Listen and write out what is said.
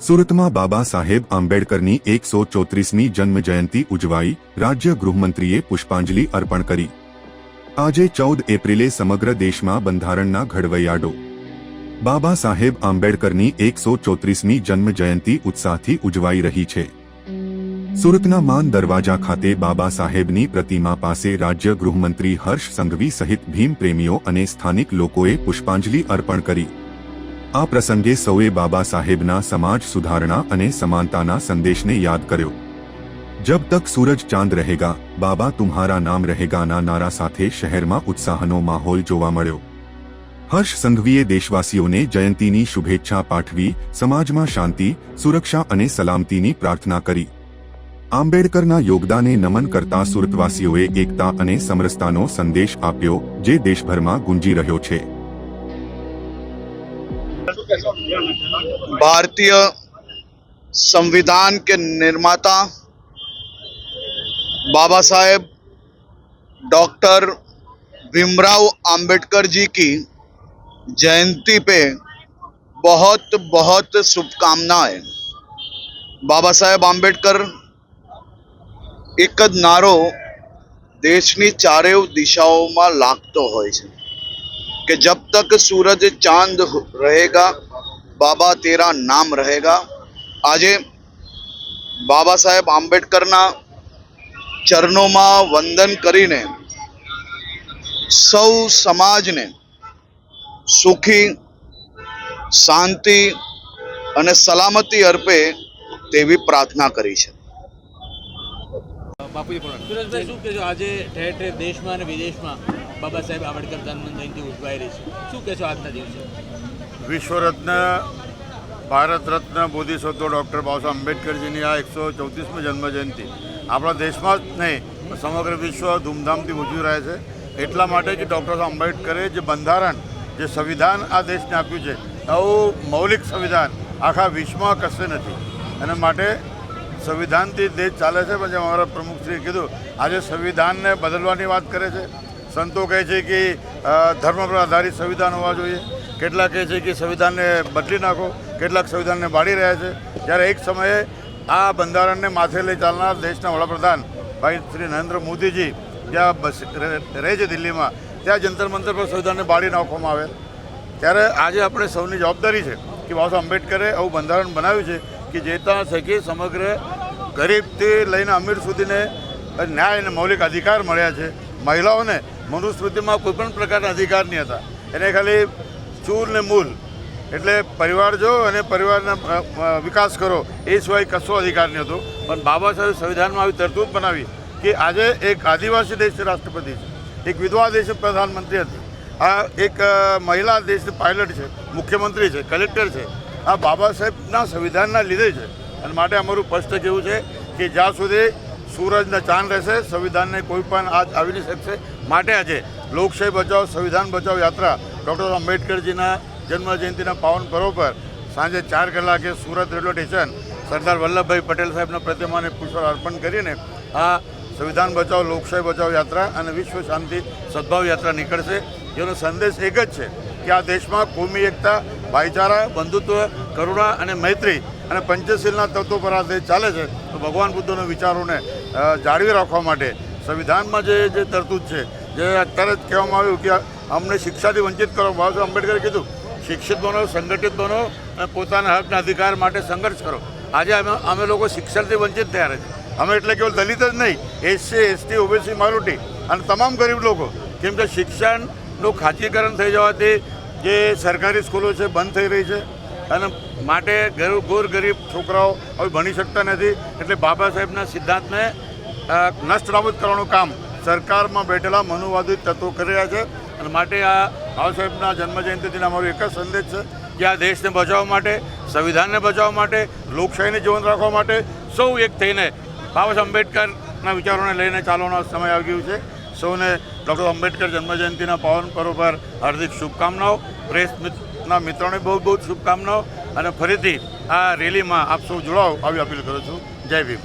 સુરતમાં બાબા સાહેબ આંબેડકરની 134મી જન્મજયંતિ ઉજવાઈ, રાજ્ય ગૃહમંત્રીએ પુષ્પાંજલિ અર્પણ કરી। આજે 14 એપ્રિલે સમગ્ર દેશમાં બંધારણના ઘડવૈયાડો બાબા સાહેબ આંબેડકરની 134મી જન્મજયંતિ ઉત્સાહથી ઉજવાઈ રહી છે। સુરતના માન દરવાજા ખાતે બાબા સાહેબની પ્રતિમા પાસે રાજ્ય ગૃહમંત્રી હર્ષ સંઘવી સહિત ભીમ પ્રેમીઓ અને સ્થાનિક લોકોએ પુષ્પાંજલિ અર્પણ કરી। આ પ્રસંગે સૌએ બાબા સાહેબના સમાજ સુધારણા અને સમાનતાના સંદેશને યાદ કર્યો। જબ તક સૂરજ ચાંદ રહેગા, બાબા તુમ્હારા નામ રહેગાના નારા સાથે શહેરમાં ઉત્સાહનો માહોલ જોવા મળ્યો। હર્ષ સંઘવીએ દેશવાસીઓને જયંતીની શુભેચ્છા પાઠવી, સમાજમાં શાંતિ, સુરક્ષા અને સલામતીની પ્રાર્થના કરી। આંબેડકરના યોગદાનને નમન કરતા સુરતવાસીઓએ એકતા અને સમરસતાનો સંદેશ આપ્યો, જે દેશભરમાં ગુંજી રહ્યો છે। भारतीय संविधान के निर्माता बाबा साहेब डॉक्टर भीमराव अंबेडकर जी की जयंती पे बहुत बहुत शुभकामनाएं। बाबा साहेब आंबेडकर एक ज नारो देशनी चारे दिशाओं लागतो होय छे कि जब तक सूरज चांद रहेगा, बाबा तेरा नाम रहेगा। आजे बाबा साहेब आंबेडकरना चरणों में वंदन करीने सौ समाज ने सुखी, शांति अने सलामती अर्पे तेवी प्रार्थना करी छे। સુરેશભાઈ, શું કહેશો? આજે ઠેર ઠેર દેશમાં અને વિદેશમાં બાબા સાહેબ આંબેડકર જન્મ જયંતિ ઉજવાઈ રહી છે, શું કહેશો આજના દિવસે? વિશ્વરત્ન ભારત રત્ન બોધિસત્વ ડૉક્ટર બાબા સાહેબ આંબેડકરજીની આ 134મી જન્મજયંતિ આપણા દેશમાં જ નહીં, સમગ્ર વિશ્વ ધૂમધામથી ઉજવી રહ્યા છે। એટલા માટે કે ડૉક્ટર સાહેબ આંબેડકરે જે બંધારણ, જે સંવિધાન આ દેશને આપ્યું છે, આવું મૌલિક સંવિધાન આખા વિશ્વમાં કશે નથી। અને માટે સંવિધાનથી દેશ ચાલે છે। પણ જેમ અમારા પ્રમુખશ્રીએ કીધું, આજે સંવિધાનને બદલવાની વાત કરે છે। સંતો કહે છે કે ધર્મ પર આધારિત સંવિધાન હોવા જોઈએ, કેટલાક કહે છે કે સંવિધાનને બદલી નાખો, કેટલાક સંવિધાનને બાળી રહ્યા છે। જ્યારે એક સમયે આ બંધારણને માથે લઈ ચાલનાર દેશના વડાપ્રધાન ભાઈ શ્રી નરેન્દ્ર મોદીજી જ્યાં રહે છે દિલ્હીમાં, ત્યાં જંતર મંતર પર સંવિધાનને બાળી નાખવામાં આવે। ત્યારે આજે આપણે સૌની જવાબદારી છે કે બાબા સાહેબ આંબેડકરે આવું બંધારણ બનાવ્યું છે કે જેતા થકી સમગ્ર ગરીબથી લઈને અમીર સુધીને ન્યાય અને મૌલિક અધિકાર મળ્યા છે। મહિલાઓને મનુસ્મૃતિમાં કોઈપણ પ્રકારના અધિકાર નહીં હતા, એને ખાલી ચૂલ ને મૂલ એટલે પરિવાર જો અને પરિવારના વિકાસ કરો, એ સિવાય કશો અધિકાર નહીં હતો। પણ બાબા સાહેબ સંવિધાનમાં આવી તરતૂબ બનાવી કે આજે એક આદિવાસી દેશની રાષ્ટ્રપતિ છે, એક વિધવા દેશની પ્રધાનમંત્રી હતી, આ એક મહિલા દેશની પાયલટ છે, મુખ્યમંત્રી છે, કલેક્ટર છે। આ બાબા સાહેબના સંવિધાનના લીધે છે। અને માટે અમારું સ્પષ્ટ કહેવું છે કે જ્યાં સુધી સૂરજના ચાંદ રહેશે, સંવિધાનને કોઈ પણ આજ આવી નહીં શકશે। માટે આજે લોકશાહી બચાવો, સંવિધાન બચાવો યાત્રા ડૉક્ટર આંબેડકરજીના જન્મજયંતિના પાવન પર્વ પર સાંજે 4 કલાકે સુરત રેલવે સ્ટેશન સરદાર વલ્લભભાઈ પટેલ સાહેબના પ્રતિમાને પુષ્પ અર્પણ કરીને આ સંવિધાન બચાવો, લોકશાહી બચાવો યાત્રા અને વિશ્વ શાંતિ સદભાવ યાત્રા નીકળશે। જેનો સંદેશ એક જ છે કે આ દેશમાં કોમી એકતા, ભાઈચારા, બંધુત્વ, કરુણા અને મૈત્રી અને પંચશીલના તત્વો પર આ દેશ ચાલે છે। તો ભગવાન બુદ્ધના વિચારોને જાળવી રાખવા માટે સંવિધાનમાં જે તરતૂત છે, જે અત્યારે જ કહેવામાં આવ્યું કે અમને શિક્ષાથી વંચિત કરો, બાબા સાહેબ આંબેડકરે કીધું શિક્ષિત બનો, સંગઠિત બનો અને પોતાના હકના અધિકાર માટે સંઘર્ષ કરો। આજે અમે લોકો શિક્ષણથી વંચિત થયા છે। અમે એટલે કેવલ દલિત જ નહીં, એસસી, એસટી, ઓબીસી, માઇનોરિટી અને તમામ ગરીબ લોકો, કેમ કે શિક્ષણનું ખાનગીકરણ થઈ જવાથી જે સરકારી સ્કૂલો છે બંધ થઈ રહી છે અને માટે ગોર ગરીબ છોકરાઓ હવે ભણી શકતા નથી। એટલે બાબા સાહેબના સિદ્ધાંતને નષ્ટ નાબૂદ કરવાનું કામ સરકારમાં બેઠેલા મનુવાદી તત્વો કરી રહ્યા છે। અને માટે આ બાબા સાહેબના જન્મજયંતિથી અમારો એક જ સંદેશ છે કે આ દેશને બચાવવા માટે, સંવિધાનને બચાવવા માટે, લોકશાહીને જીવંત રાખવા માટે સૌ એક થઈને બાબા સાહેબ આંબેડકરના વિચારોને લઈને ચાલવાનો સમય આવી ગયો છે। સૌને ડૉક્ટર આંબેડકર જન્મજયંતિના પાવન પર્વ પર હાર્દિક શુભકામનાઓ। પ્રેસના મિત્રોને બહુ બહુ શુભકામનાઓ અને ફરીથી આ રેલીમાં આપ સૌ જોડાઓ આવી અપીલ કરું છું। જય ભીમ।